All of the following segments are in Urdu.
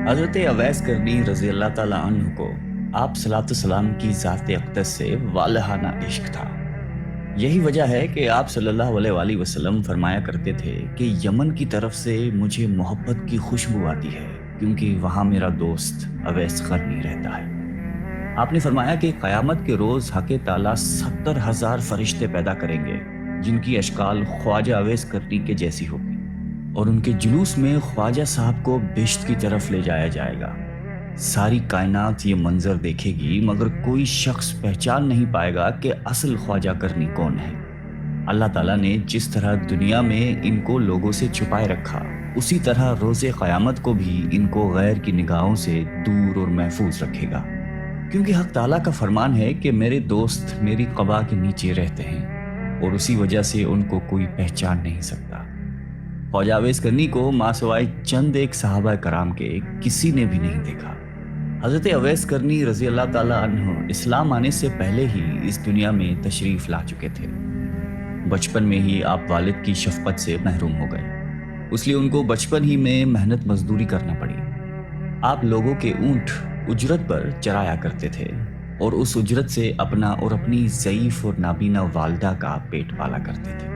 حضرت اویس کرنی رضی اللہ تعالیٰ عنہ کو آپ صلاۃ السلام کی ذات اقدس سے والہانہ عشق تھا۔ یہی وجہ ہے کہ آپ صلی اللہ علیہ وآلہ وسلم فرمایا کرتے تھے کہ یمن کی طرف سے مجھے محبت کی خوشبو آتی ہے، کیونکہ وہاں میرا دوست اویس قرنی رہتا ہے۔ آپ نے فرمایا کہ قیامت کے روز حق تعالیٰ 70,000 فرشتے پیدا کریں گے جن کی اشکال خواجہ اویس کرنی کے جیسی ہوگی، اور ان کے جلوس میں خواجہ صاحب کو بہشت کی طرف لے جایا جائے گا۔ ساری کائنات یہ منظر دیکھے گی، مگر کوئی شخص پہچان نہیں پائے گا کہ اصل خواجہ کرنی کون ہے۔ اللہ تعالیٰ نے جس طرح دنیا میں ان کو لوگوں سے چھپائے رکھا، اسی طرح روز قیامت کو بھی ان کو غیر کی نگاہوں سے دور اور محفوظ رکھے گا، کیونکہ حق تعالیٰ کا فرمان ہے کہ میرے دوست میری قبا کے نیچے رہتے ہیں، اور اسی وجہ سے ان کو کوئی پہچان نہیں سکتا۔ خواجہ اویس کرنی کو ماں سوائے چند ایک صحابہ کرام کے کسی نے بھی نہیں دیکھا۔ حضرت اویس کرنی رضی اللہ تعالیٰ عنہ اسلام آنے سے پہلے ہی اس دنیا میں تشریف لا چکے تھے۔ بچپن میں ہی آپ والد کی شفقت سے محروم ہو گئے، اس لیے ان کو بچپن ہی میں محنت مزدوری کرنا پڑی۔ آپ لوگوں کے اونٹ اجرت پر چرایا کرتے تھے، اور اس اجرت سے اپنا اور اپنی ضعیف اور نابینا والدہ کا پیٹ پالا کرتے تھے۔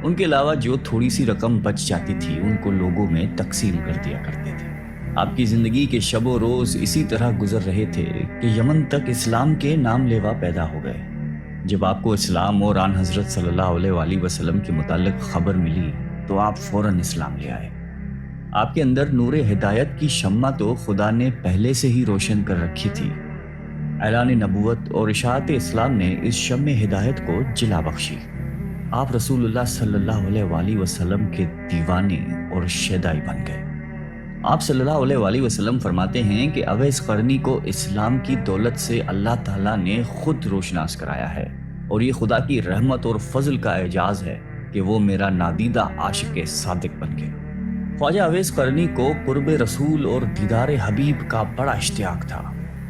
ان کے علاوہ جو تھوڑی سی رقم بچ جاتی تھی ان کو لوگوں میں تقسیم کر دیا کرتے تھے۔ آپ کی زندگی کے شب و روز اسی طرح گزر رہے تھے کہ یمن تک اسلام کے نام لیوا پیدا ہو گئے۔ جب آپ کو اسلام اور آن حضرت صلی اللہ علیہ وآلہ وسلم کے متعلق خبر ملی تو آپ فوراً اسلام لے آئے۔ آپ کے اندر نور ہدایت کی شمع تو خدا نے پہلے سے ہی روشن کر رکھی تھی۔ اعلان نبوت اور اشاعت اسلام نے اس شمع ہدایت کو جلا بخشی۔ آپ رسول اللہ صلی اللہ علیہ وآلہ وسلم کے دیوانے اور شیدائی بن گئے۔ آپ صلی اللہ علیہ وآلہ وسلم فرماتے ہیں کہ اویس قرنی کو اسلام کی دولت سے اللہ تعالیٰ نے خود روشناس کرایا ہے، اور یہ خدا کی رحمت اور فضل کا اعجاز ہے کہ وہ میرا نادیدہ عاشق صادق بن گئے۔ خواجہ اویس قرنی کو قرب رسول اور دیدار حبیب کا بڑا اشتیاق تھا،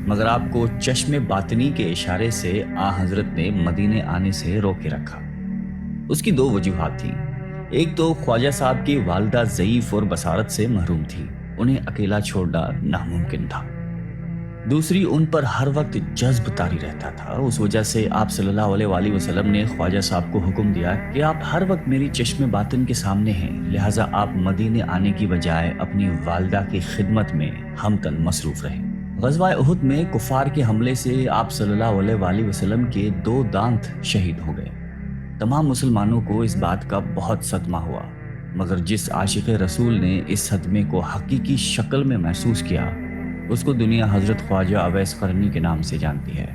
مگر آپ کو چشم باطنی کے اشارے سے آ حضرت نے مدینے آنے سے روکے رکھا۔ اس کی دو وجوہات تھیں۔ ایک تو خواجہ صاحب کی والدہ ضعیف اور بصارت سے محروم تھی، انہیں اکیلا چھوڑنا ناممکن تھا۔ دوسری، ان پر ہر وقت جذب طاری رہتا تھا، اس وجہ سے آپ صلی اللہ علیہ وآلہ وسلم نے خواجہ صاحب کو حکم دیا کہ آپ ہر وقت میری چشم باطن کے سامنے ہیں، لہٰذا آپ مدینے آنے کی بجائے اپنی والدہ کی خدمت میں ہمتن مصروف رہیں۔ غزوہ احد میں کفار کے حملے سے آپ صلی اللہ علیہ وآلہ وسلم کے 2 دانت شہید ہو گئے۔ تمام مسلمانوں کو اس بات کا بہت صدمہ ہوا، مگر جس عاشق رسول نے اس صدمے کو حقیقی شکل میں محسوس کیا، اس کو دنیا حضرت خواجہ اویس قرنی کے نام سے جانتی ہے۔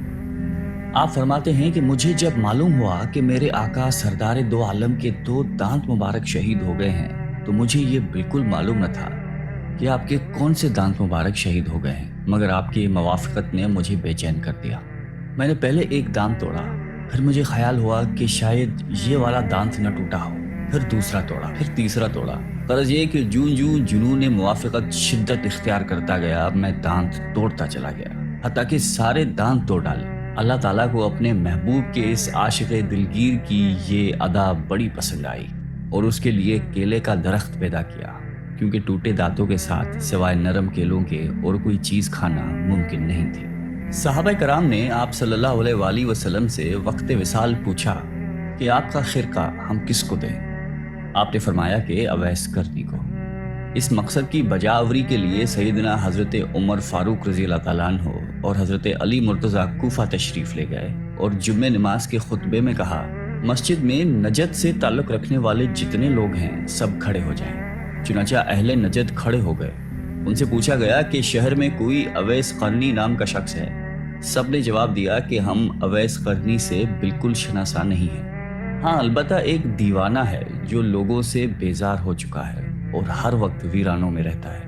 آپ فرماتے ہیں کہ مجھے جب معلوم ہوا کہ میرے آقا سردار دو عالم کے 2 دانت مبارک شہید ہو گئے ہیں، تو مجھے یہ بالکل معلوم نہ تھا کہ آپ کے کون سے دانت مبارک شہید ہو گئے ہیں، مگر آپ کی موافقت نے مجھے بے چین کر دیا۔ میں نے پہلے ایک دانت توڑا، پھر مجھے خیال ہوا کہ شاید یہ والا دانت نہ ٹوٹا ہو، پھر دوسرا توڑا، پھر تیسرا توڑا۔ غرض یہ کہ جوں جوں جنون موافقت شدت اختیار کرتا گیا، میں دانت توڑتا چلا گیا، حتیٰ کہ سارے دانت توڑ ڈالے۔ اللہ تعالیٰ کو اپنے محبوب کے اس عاشق دلگیر کی یہ ادا بڑی پسند آئی، اور اس کے لیے کیلے کا درخت پیدا کیا، کیونکہ ٹوٹے دانتوں کے ساتھ سوائے نرم کیلوں کے اور کوئی چیز کھانا ممکن نہیں تھی۔ صحابہ کرام نے آپ صلی اللہ علیہ وآلہ وسلم سے وقت وصال پوچھا کہ آپ کا خرقہ ہم کس کو دیں؟ آپ نے فرمایا کہ اویس قرنی کو۔ اس مقصد کی بجاوری کے لیے سیدنا حضرت عمر فاروق رضی اللہ تعالیٰ عنہ اور حضرت علی مرتضیٰ کوفہ تشریف لے گئے، اور جمعہ نماز کے خطبے میں کہا، مسجد میں نجد سے تعلق رکھنے والے جتنے لوگ ہیں سب کھڑے ہو جائیں۔ چنانچہ اہل نجد کھڑے ہو گئے۔ ان سے پوچھا گیا کہ شہر میں کوئی اویس قرنی نام کا شخص ہے؟ سب نے جواب دیا کہ ہم اویس قرنی سے بالکل شناسا نہیں ہیں۔ ہاں، البتہ ایک دیوانہ ہے جو لوگوں سے بیزار ہو چکا ہے اور ہر وقت ویرانوں میں رہتا ہے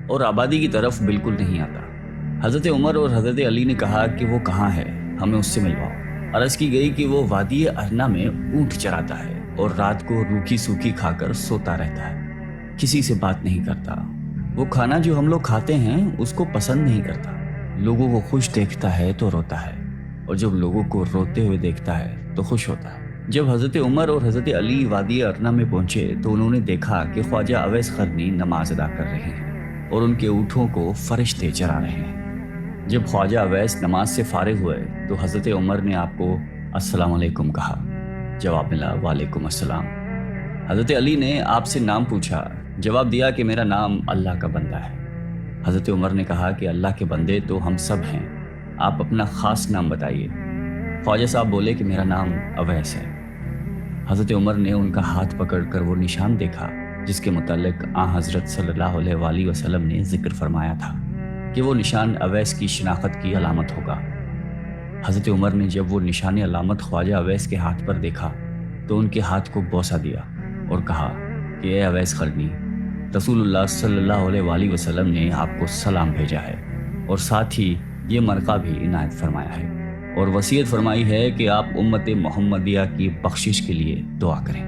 اور آبادی کی طرف بالکل نہیں آتا۔ حضرت عمر اور حضرت علی نے کہا کہ وہ کہاں ہے، ہمیں اس سے ملواؤ۔ عرض کی گئی کہ وہ وادی ارنا میں اونٹ چراتا ہے اور رات کو روکھی سوکھی کھا کر سوتا رہتا ہے، کسی سے بات نہیں کرتا۔ وہ کھانا جو ہم لوگ کھاتے ہیں اس کو پسند نہیں کرتا، لوگوں کو خوش دیکھتا ہے تو روتا ہے، اور جب لوگوں کو روتے ہوئے دیکھتا ہے تو خوش ہوتا ہے۔ جب حضرت عمر اور حضرت علی وادی ارنا میں پہنچے تو انہوں نے دیکھا کہ خواجہ اویس قرنی نماز ادا کر رہے ہیں۔ اور ان کے اونٹوں کو فرشتے چرا رہے ہیں۔ جب خواجہ اویس نماز سے فارغ ہوئے تو حضرت عمر نے آپ کو السلام علیکم کہا۔ جواب ملا وعلیکم السلام۔ حضرت علی نے آپ سے نام پوچھا، جواب دیا کہ میرا نام اللہ کا بندہ ہے۔ حضرت عمر نے کہا کہ اللہ کے بندے تو ہم سب ہیں، آپ اپنا خاص نام بتائیے۔ خواجہ صاحب بولے کہ میرا نام اویس ہے۔ حضرت عمر نے ان کا ہاتھ پکڑ کر وہ نشان دیکھا جس کے متعلق حضرت صلی اللہ علیہ وآلہ وسلم نے ذکر فرمایا تھا کہ وہ نشان اویس کی شناخت کی علامت ہوگا۔ حضرت عمر نے جب وہ نشان علامت خواجہ اویس کے ہاتھ پر دیکھا تو ان کے ہاتھ کو بوسہ دیا اور کہا کہ اے اویس قرنی، رسول اللہ صلی اللہ علیہ وآلہ وسلم نے آپ کو سلام بھیجا ہے اور ساتھ ہی یہ مرقع بھی عنایت فرمایا ہے اور وصیت فرمائی ہے کہ آپ امت محمدیہ کی بخشش کے لیے دعا کریں۔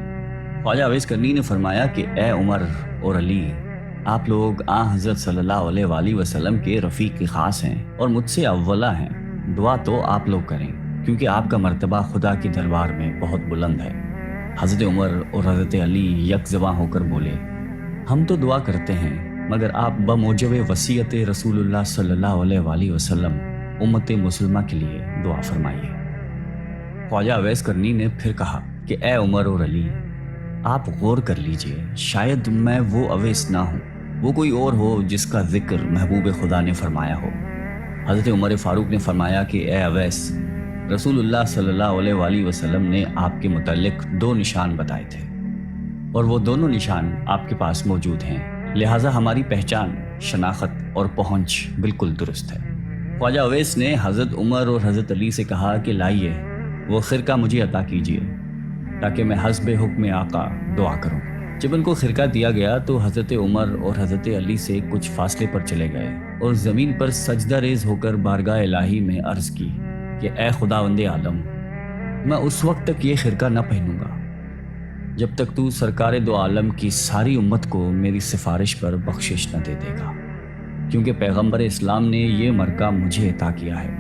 خواجہ اویس قرنی نے فرمایا کہ اے عمر اور علی، آپ لوگ حضرت صلی اللہ علیہ وآلہ وسلم کے رفیق خاص ہیں اور مجھ سے اولا ہیں، دعا تو آپ لوگ کریں کیونکہ آپ کا مرتبہ خدا کی دربار میں بہت بلند ہے۔ حضرت عمر اور حضرت علی یک زباں ہو کر بولے، ہم تو دعا کرتے ہیں مگر آپ بموجب وصیت رسول اللہ صلی اللہ علیہ وآلہ وسلم امت مسلمہ کے لیے دعا فرمائیے۔ خواجہ اویس قرنی نے پھر کہا کہ اے عمر اور علی، آپ غور کر لیجئے، شاید میں وہ اویس نہ ہوں، وہ کوئی اور ہو جس کا ذکر محبوب خدا نے فرمایا ہو۔ حضرت عمر فاروق نے فرمایا کہ اے اویس، رسول اللہ صلی اللہ علیہ وآلہ وسلم نے آپ کے متعلق 2 نشان بتائے تھے اور وہ دونوں نشان آپ کے پاس موجود ہیں، لہٰذا ہماری پہچان، شناخت اور پہنچ بالکل درست ہے۔ خواجہ اویس نے حضرت عمر اور حضرت علی سے کہا کہ لائیے وہ خرقہ مجھے عطا کیجیے تاکہ میں حسب حکم آقا دعا کروں۔ جب ان کو خرقہ دیا گیا تو حضرت عمر اور حضرت علی سے کچھ فاصلے پر چلے گئے اور زمین پر سجدہ ریز ہو کر بارگاہ الہی میں عرض کی کہ اے خداوند عالم، میں اس وقت تک یہ خرقہ نہ پہنوں گا جب تک تو سرکار دو عالم کی ساری امت کو میری سفارش پر بخشش نہ دے دے گا، کیونکہ پیغمبر اسلام نے یہ مرقع مجھے عطا کیا ہے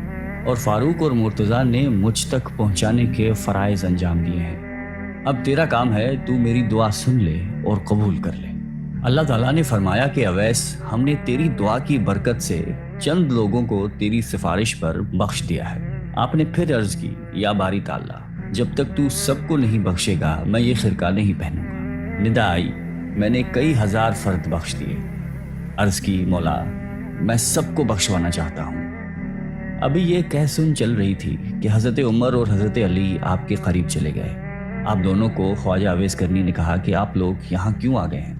اور فاروق اور مرتضیٰ نے مجھ تک پہنچانے کے فرائض انجام دیے ہیں۔ اب تیرا کام ہے تو میری دعا سن لے اور قبول کر لے۔ اللہ تعالیٰ نے فرمایا کہ اویس، ہم نے تیری دعا کی برکت سے چند لوگوں کو تیری سفارش پر بخش دیا ہے۔ آپ نے پھر عرض کی، یا باری تعالیٰ، جب تک تو سب کو نہیں بخشے گا میں یہ خرقہ نہیں پہنوں گا۔ ندا آئی، میں نے کئی ہزار فرد بخش دیے۔ عرض کی، مولا میں سب کو بخشوانا چاہتا ہوں۔ ابھی یہ کہہ سن چل رہی تھی کہ حضرت عمر اور حضرت علی آپ کے قریب چلے گئے۔ آپ دونوں کو خواجہ اویس قرنی نے کہا کہ آپ لوگ یہاں کیوں آ گئے ہیں؟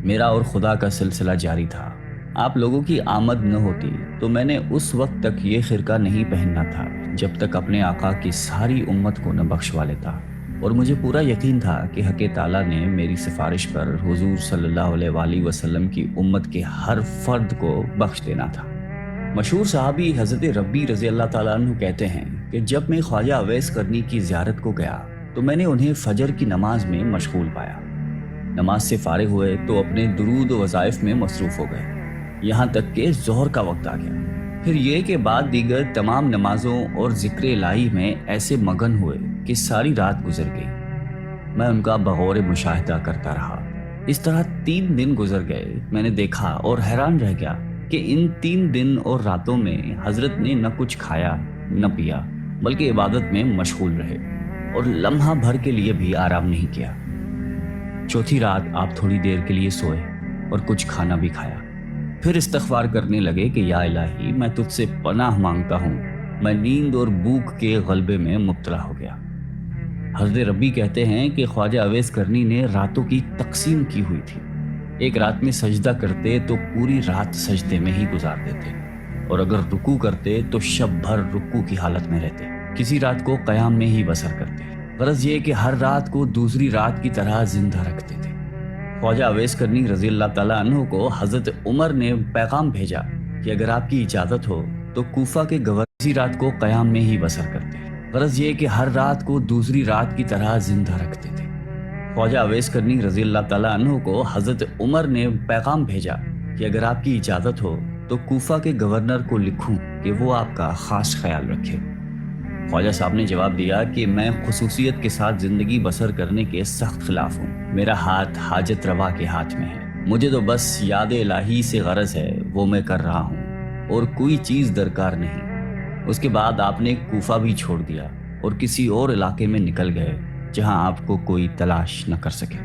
میرا اور خدا کا سلسلہ جاری تھا، آپ لوگوں کی آمد نہ ہوتی تو میں نے اس وقت تک یہ خرقہ نہیں پہننا تھا جب تک اپنے آقا کی ساری امت کو نہ بخشوا لیتا، اور مجھے پورا یقین تھا کہ حق تعالیٰ نے میری سفارش پر حضور صلی اللہ علیہ وآلہ وسلم کی امت کے ہر فرد کو بخش دینا تھا۔ مشہور صحابی حضرت ربی رضی اللہ تعالیٰ عنہ کہتے ہیں کہ جب میں خواجہ اویس قرنی کی زیارت کو گیا تو میں نے انہیں فجر کی نماز میں مشغول پایا۔ نماز سے فارغ ہوئے تو اپنے درود و وظائف میں مصروف ہو گئے، یہاں تک کہ ظہر کا وقت آ گیا۔ پھر یہ کہ بعد دیگر تمام نمازوں اور ذکر الہی میں ایسے مگن ہوئے کہ ساری رات گزر گئی۔ میں ان کا بغور مشاہدہ کرتا رہا۔ اس طرح 3 دن گزر گئے۔ میں نے دیکھا اور حیران رہ گیا کہ ان 3 دن اور راتوں میں حضرت نے نہ کچھ کھایا نہ پیا، بلکہ عبادت میں مشغول رہے اور لمحہ بھر کے لیے بھی آرام نہیں کیا۔ چوتھی رات آپ تھوڑی دیر کے لیے سوئے اور کچھ کھانا بھی کھایا، پھر استغفار کرنے لگے کہ یا الہی، میں تجھ سے پناہ مانگتا ہوں، میں نیند اور بھوک کے غلبے میں مبتلا ہو گیا۔ حضرت ربی کہتے ہیں کہ خواجہ اویس قرنی نے راتوں کی تقسیم کی ہوئی تھی۔ ایک رات میں سجدہ کرتے تو پوری رات سجدے میں ہی گزار دیتے، اور اگر رکوع کرتے تو شب بھر رکوع کی حالت میں رہتے، کسی رات کو قیام میں ہی بسر کرتے۔ غرض یہ کہ ہر رات کو دوسری رات کی طرح زندہ رکھتے تھے۔ خواجہ اویس قرنی رضی اللہ تعالیٰ عنہ کو حضرت عمر نے پیغام بھیجا کہ اگر آپ کی اجازت ہو تو کوفہ کے گورنر اسی رات کو قیام میں ہی بسر کرتے۔ غرض یہ کہ ہر رات کو دوسری رات کی طرح زندہ رکھتے تھے۔ خواجہ اویس قرنی رضی اللہ تعالیٰ عنہ کو حضرت عمر نے پیغام بھیجا کہ اگر آپ کی اجازت ہو تو کوفہ کے گورنر کو لکھوں کہ وہ آپ کا خاص خیال رکھے۔ خواجہ صاحب نے جواب دیا کہ میں خصوصیت کے ساتھ زندگی بسر کرنے کے سخت خلاف ہوں، میرا ہاتھ حاجت روا کے ہاتھ میں ہے، مجھے تو بس یاد الہی سے غرض ہے، وہ میں کر رہا ہوں اور کوئی چیز درکار نہیں۔ اس کے بعد آپ نے کوفہ بھی چھوڑ دیا اور کسی اور علاقے میں نکل گئے جہاں آپ کو کوئی تلاش نہ کر سکے۔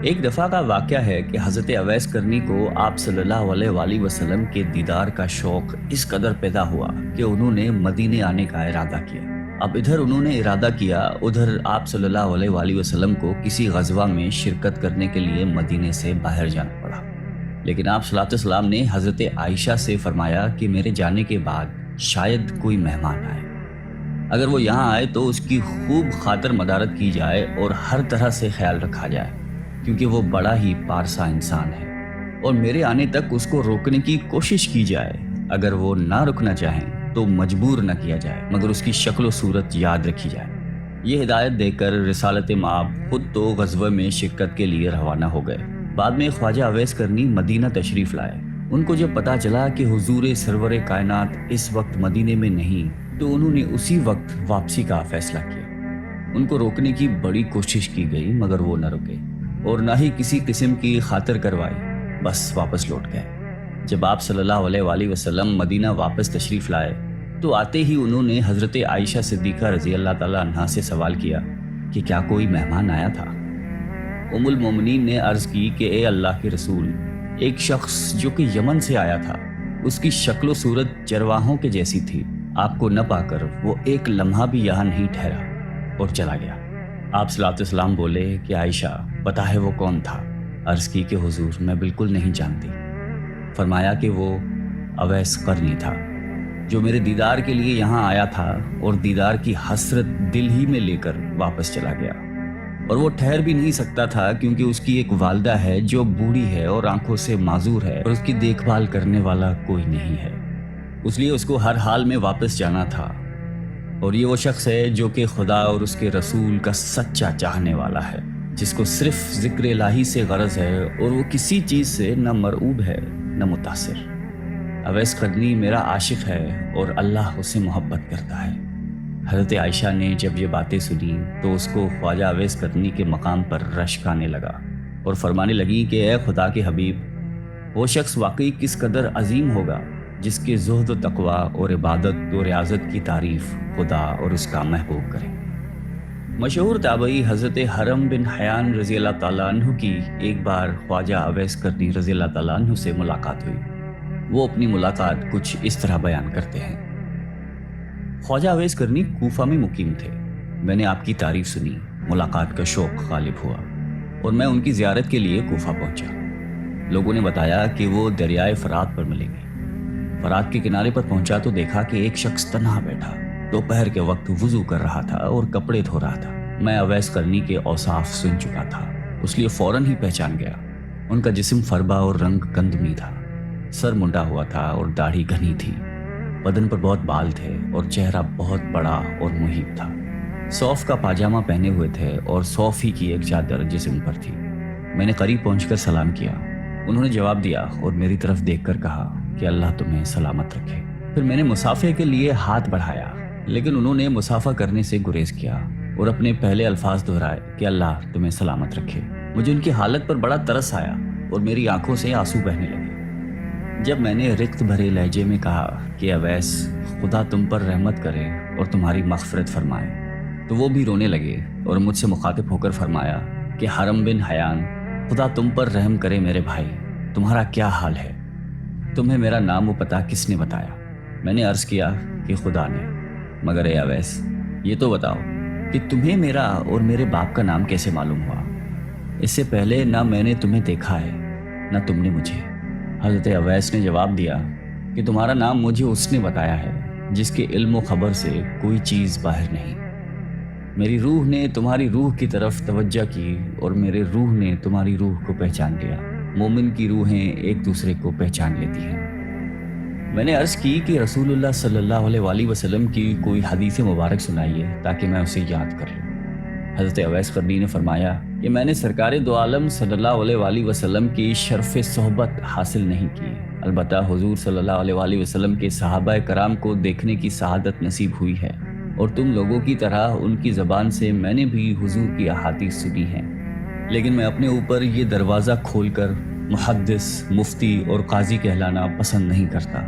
ایک دفعہ کا واقعہ ہے کہ حضرت اویس قرنی کو آپ صلی اللہ علیہ وآلہ وسلم کے دیدار کا شوق اس قدر پیدا ہوا کہ انہوں نے مدینے آنے کا ارادہ کیا۔ اب ادھر انہوں نے ارادہ کیا، ادھر آپ صلی اللہ علیہ وآلہ وسلم کو کسی غزوہ میں شرکت کرنے کے لیے مدینے سے باہر جانا پڑا۔ لیکن آپ صلی اللہ علیہ وسلم نے حضرت عائشہ سے فرمایا کہ میرے جانے کے بعد شاید کوئی مہمان آئے، اگر وہ یہاں آئے تو اس کی خوب خاطر مدارت کی جائے اور ہر طرح سے خیال رکھا جائے، کیونکہ وہ بڑا ہی پارسا انسان ہے، اور میرے آنے تک اس کو روکنے کی کوشش کی جائے۔ اگر وہ نہ رکنا چاہیں تو مجبور نہ کیا جائے، مگر اس کی شکل و صورت یاد رکھی جائے۔ یہ ہدایت دے کر رسالت مآب خود تو غزوہ میں شرکت کے لیے روانہ ہو گئے۔ بعد میں خواجہ اویس قرنی مدینہ تشریف لائے۔ ان کو جب پتا چلا کہ حضور سرور کائنات اس وقت مدینے میں نہیں، تو انہوں نے اسی وقت واپسی کا فیصلہ کیا۔ ان کو روکنے کی بڑی کوشش کی گئی، مگر وہ نہ رکے اور نہ ہی کسی قسم کی خاطر کروائی، بس واپس لوٹ گئے۔ جب آپ صلی اللہ علیہ وآلہ وسلم مدینہ واپس تشریف لائے تو آتے ہی انہوں نے حضرت عائشہ صدیقہ رضی اللہ تعالیٰ عنہا سے سوال کیا کہ کیا کوئی مہمان آیا تھا؟ ام المومنین نے عرض کی کہ اے اللہ کے رسول، ایک شخص جو کہ یمن سے آیا تھا، اس کی شکل و صورت چرواہوں کے جیسی تھی، آپ کو نہ پا کر وہ ایک لمحہ بھی یہاں نہیں ٹھہرا اور چلا گیا۔ آپ صلی اللہ علیہ وسلم بولے کہ عائشہ پتہ ہے وہ کون تھا؟ عرض کی کہ حضور میں بالکل نہیں جانتی۔ فرمایا کہ وہ اویس قرنی تھا، جو میرے دیدار کے لیے یہاں آیا تھا اور دیدار کی حسرت دل ہی میں لے کر واپس چلا گیا، اور وہ ٹھہر بھی نہیں سکتا تھا کیونکہ اس کی ایک والدہ ہے جو بوڑھی ہے اور آنکھوں سے معذور ہے، اور اس کی دیکھ بھال کرنے والا کوئی نہیں ہے، اس لیے اس کو ہر حال میں واپس جانا تھا۔ اور یہ وہ شخص ہے جو کہ خدا اور اس کے رسول کا سچا چاہنے والا ہے، جس کو صرف ذکر الہی سے غرض ہے اور وہ کسی چیز سے نہ مرعوب ہے نہ متاثر۔ اویس قرنی میرا عاشق ہے اور اللہ اسے محبت کرتا ہے۔ حضرت عائشہ نے جب یہ باتیں سنی تو اس کو خواجہ اویس قرنی کے مقام پر رشک آنے لگا اور فرمانے لگی کہ اے خدا کے حبیب، وہ شخص واقعی کس قدر عظیم ہوگا جس کے زہد و تقوی اور عبادت و ریاضت کی تعریف خدا اور اس کا محبوب کرے۔ مشہور تابعی حضرت حرم بن حیان رضی اللہ تعالیٰ عنہ کی ایک بار خواجہ اویس قرنی رضی اللہ تعالیٰ عنہ سے ملاقات ہوئی۔ وہ اپنی ملاقات کچھ اس طرح بیان کرتے ہیں۔ خواجہ اویس قرنی کوفہ میں مقیم تھے۔ میں نے آپ کی تعریف سنی، ملاقات کا شوق غالب ہوا اور میں ان کی زیارت کے لیے کوفہ پہنچا۔ لوگوں نے بتایا کہ وہ دریائے فرات پر ملیں گے۔ فرات کے کنارے پر پہنچا تو دیکھا کہ ایک شخص تنہا بیٹھا، دوپہر کے وقت وضو کر رہا تھا اور کپڑے دھو رہا تھا۔ میں اویس قرنی کے اوصاف سن چکا تھا، اس لیے فوراً ہی پہچان گیا۔ ان کا جسم فربا اور رنگ گندمی تھا، سر منڈا ہوا تھا اور داڑھی گھنی تھی، بدن پر بہت بال تھے اور چہرہ بہت بڑا اور محیب تھا۔ صوف کا پاجامہ پہنے ہوئے تھے اور صوف ہی کی ایک چادر جسم پر تھی۔ میں نے قریب پہنچ کر سلام کیا۔ انہوں نے جواب دیا اور میری طرف دیکھ کر کہا کہ اللہ تمہیں سلامت رکھے۔ پھر میں نے مصافحے کے لیے ہاتھ بڑھایا، لیکن انہوں نے مصافحہ کرنے سے گریز کیا اور اپنے پہلے الفاظ دہرائے کہ اللہ تمہیں سلامت رکھے۔ مجھے ان کی حالت پر بڑا ترس آیا اور میری آنکھوں سے آنسو بہنے لگے۔ جب میں نے رقت بھرے لہجے میں کہا کہ اویس، خدا تم پر رحمت کرے اور تمہاری مغفرت فرمائے، تو وہ بھی رونے لگے اور مجھ سے مخاطب ہو کر فرمایا کہ حرم بن حیان، خدا تم پر رحم کرے میرے بھائی، تمہارا کیا حال ہے؟ تمہیں میرا نام و پتہ کس نے بتایا؟ میں نے عرض کیا کہ خدا نے۔ مگر اے اویس، یہ تو بتاؤ کہ تمہیں میرا اور میرے باپ کا نام کیسے معلوم ہوا؟ اس سے پہلے نہ میں نے تمہیں دیکھا ہے نہ تم نے مجھے۔ حضرت اویس نے جواب دیا کہ تمہارا نام مجھے اس نے بتایا ہے جس کے علم و خبر سے کوئی چیز باہر نہیں۔ میری روح نے تمہاری روح کی طرف توجہ کی اور میرے روح نے تمہاری روح کو پہچان لیا۔ مومن کی روحیں ایک دوسرے کو پہچان لیتی ہیں۔ میں نے عرض کی کہ رسول اللہ صلی اللہ علیہ وآلہ وسلم کی کوئی حدیث مبارک سنائیے تاکہ میں اسے یاد کر لوں۔ حضرت اویس قرنی نے فرمایا کہ میں نے سرکار دو عالم صلی اللہ علیہ وآلہ وسلم کی شرف صحبت حاصل نہیں کی، البتہ حضور صلی اللہ علیہ وآلہ وسلم کے صحابہ کرام کو دیکھنے کی سعادت نصیب ہوئی ہے، اور تم لوگوں کی طرح ان کی زبان سے میں نے بھی حضور کی احادیث سنی ہیں، لیکن میں اپنے اوپر یہ دروازہ کھول کر محدث، مفتی اور قاضی کہلانا پسند نہیں کرتا۔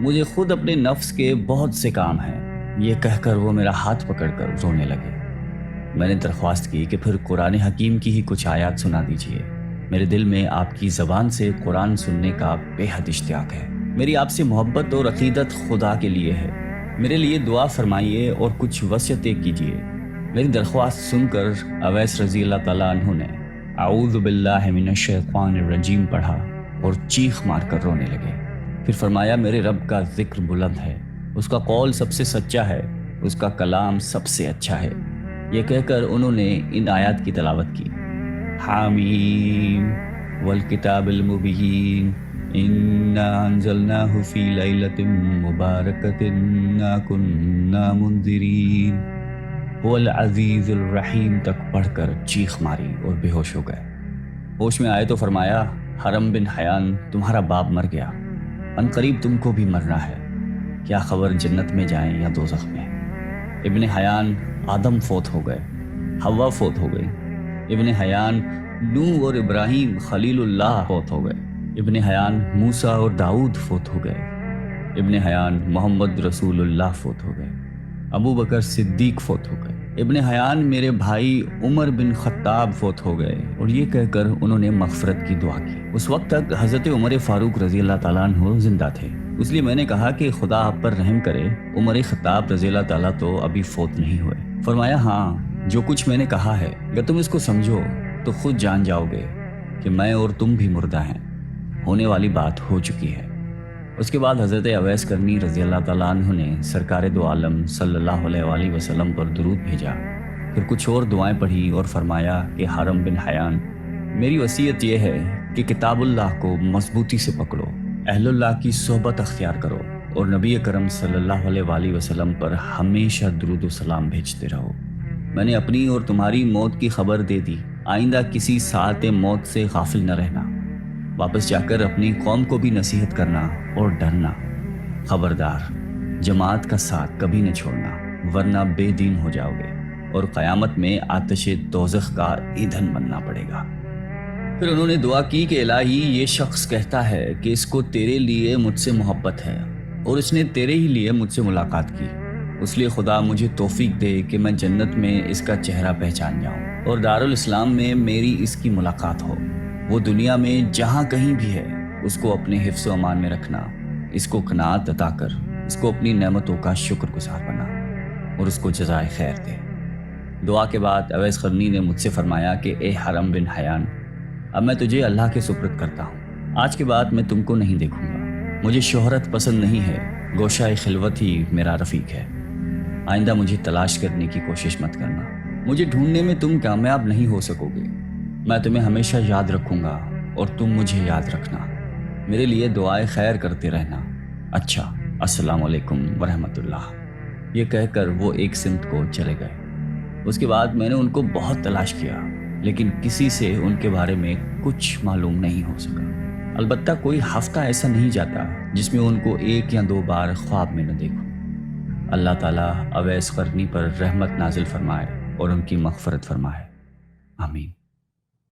مجھے خود اپنے نفس کے بہت سے کام ہیں، یہ کہہ کر وہ میرا ہاتھ پکڑ کر رونے لگے۔ میں نے درخواست کی کہ پھر قرآن حکیم کی ہی کچھ آیات سنا دیجیے۔ میرے دل میں آپ کی زبان سے قرآن سننے کا بے حد اشتیاق ہے۔ میری آپ سے محبت اور عقیدت خدا کے لیے ہے۔ میرے لیے دعا فرمائیے اور کچھ وصیتیں کیجیے۔ میری درخواست سن کر اویس رضی اللہ تعالیٰ عنہ نے اعوذ باللہ من الشیطان الرجیم پڑھا اور چیخ مار کر رونے لگے۔ پھر فرمایا میرے رب کا ذکر بلند ہے، اس کا قول سب سے سچا ہے، اس کا کلام سب سے اچھا ہے۔ یہ کہہ کر انہوں نے ان آیات کی تلاوت کی۔ حامیم والکتاب المبین انا انزلناہ فی لیلۃ مبارکۃ انا کنا منذرین هو العزیز الرحیم تک پڑھ کر چیخ ماری اور بے ہوش ہو گئے۔ ہوش میں آئے تو فرمایا حرم بن حیان تمہارا باپ مر گیا، عنقریب تم کو بھی مرنا ہے، کیا خبر جنت میں جائیں یا دوزخ میں۔ ابن حیان آدم فوت ہو گئے، حوا فوت ہو گئی۔ ابن حیان نوح اور ابراہیم خلیل اللہ فوت ہو گئے۔ ابن حیان موسیٰ اور داؤد فوت ہو گئے۔ ابن حیان محمد رسول اللہ فوت ہو گئے۔ ابو بکر صدیق فوت ہو گئے۔ ابن حیان میرے بھائی عمر بن خطاب فوت ہو گئے، اور یہ کہہ کر انہوں نے مغفرت کی دعا کی۔ اس وقت تک حضرت عمر فاروق رضی اللہ تعالیٰ عنہ زندہ تھے، اس لیے میں نے کہا کہ خدا آپ پر رحم کرے، عمر خطاب رضی اللہ تعالیٰ تو ابھی فوت نہیں ہوئے۔ فرمایا ہاں، جو کچھ میں نے کہا ہے اگر تم اس کو سمجھو تو خود جان جاؤ گے کہ میں اور تم بھی مردہ ہیں، ہونے والی بات ہو چکی ہے۔ اس کے بعد حضرت اویس کرنی رضی اللہ تعالیٰ عنہ نے سرکار دو عالم صلی اللہ علیہ وآلہ وسلم پر درود بھیجا، پھر کچھ اور دعائیں پڑھی اور فرمایا کہ حرم بن حیان، میری وصیت یہ ہے کہ کتاب اللہ کو مضبوطی سے پکڑو، اہل اللہ کی صحبت اختیار کرو اور نبی کرم صلی اللہ علیہ وآلہ وسلم پر ہمیشہ درود و سلام بھیجتے رہو۔ میں نے اپنی اور تمہاری موت کی خبر دے دی، آئندہ کسی ساعت موت سے غافل نہ رہنا، واپس جا کر اپنی قوم کو بھی نصیحت کرنا اور ڈرنا۔ خبردار، جماعت کا ساتھ کبھی نہ چھوڑنا، ورنہ بے دین ہو جاؤ گے اور قیامت میں آتش دوزخ کا ایندھن بننا پڑے گا۔ پھر انہوں نے دعا کی کہ الہی، یہ شخص کہتا ہے کہ اس کو تیرے لیے مجھ سے محبت ہے اور اس نے تیرے ہی لیے مجھ سے ملاقات کی، اس لیے خدا مجھے توفیق دے کہ میں جنت میں اس کا چہرہ پہچان جاؤں اور دارالاسلام میں میری اس کی ملاقات ہو۔ وہ دنیا میں جہاں کہیں بھی ہے اس کو اپنے حفظ و امان میں رکھنا، اس کو قناعت عطا کر اس کو اپنی نعمتوں کا شکر گزار بنا اور اس کو جزائے خیر دے۔ دعا کے بعد اویس قرنی نے مجھ سے فرمایا کہ اے حرم بن حیان، اب میں تجھے اللہ کے سپرد کرتا ہوں، آج کے بعد میں تم کو نہیں دیکھوں گا، مجھے شہرت پسند نہیں ہے، گوشہ خلوت ہی میرا رفیق ہے، آئندہ مجھے تلاش کرنے کی کوشش مت کرنا، مجھے ڈھونڈنے میں تم کامیاب نہیں ہو سکو گے، میں تمہیں ہمیشہ یاد رکھوں گا اور تم مجھے یاد رکھنا، میرے لیے دعائے خیر کرتے رہنا۔ اچھا، السلام علیکم ورحمۃ اللہ۔ یہ کہہ کر وہ ایک سمت کو چلے گئے۔ اس کے بعد میں نے ان کو بہت تلاش کیا، لیکن کسی سے ان کے بارے میں کچھ معلوم نہیں ہو سکا۔ البتہ کوئی ہفتہ ایسا نہیں جاتا جس میں ان کو ایک یا دو بار خواب میں نہ دیکھوں۔ اللہ تعالیٰ اویس قرنی پر رحمت نازل فرمائے اور ان کی مغفرت فرمائے، آمین۔